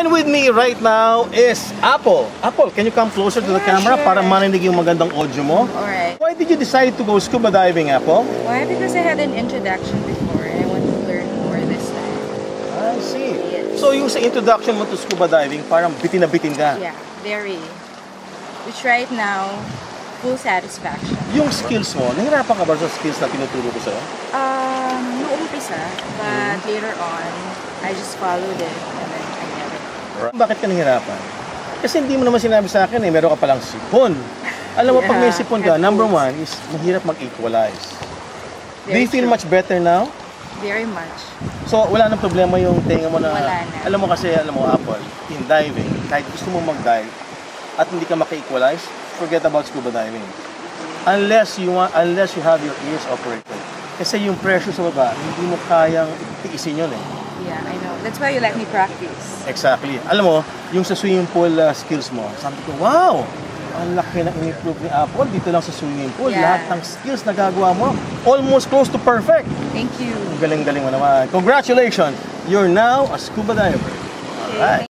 And with me right now is Apple. Apple, can you come closer to the camera para marinig yung magandang audio mo? Alright. Why did you decide to go scuba diving, Apple? Why? Because I had an introduction before and I want to learn more this time. I see. Yes. So yung sa introduction mo to scuba diving, parang bitin na bitin ka. Yeah, very. Which right now, full satisfaction. Yung skills mo, nahirapan ka ba sa skills na tinuturo ko sa'yo? Noong umpisa, but later on, I just followed it and then I get it. Bakit ka nahirapan? Kasi hindi mo naman sinabi sa akin meron ka palang sipon. Alam mo, pag may sipon ka, number one is mahirap mag-equalize. Do you feel much better now? Very much. So, wala nang problema yung tenga mo na... Wala na. Alam mo kasi, Apple, in diving, kahit gusto mo mag-dive at hindi ka maka-equalize, forget about scuba diving. Unless you have your ears operated. Kasi yung pressure sa baba, hindi mo kayang tiisin yun eh. Yeah, I know. That's why you let me practice. Exactly. Alam mo, yung sa swimming pool skills mo, sabi ko, wow! Ang laki na in-improve ni Apple dito lang sa swimming pool. Yeah. Lahat ng skills na gagawa mo, almost close to perfect. Thank you. Galing-galing mo naman. Congratulations! You're now a scuba diver. Okay. Alright.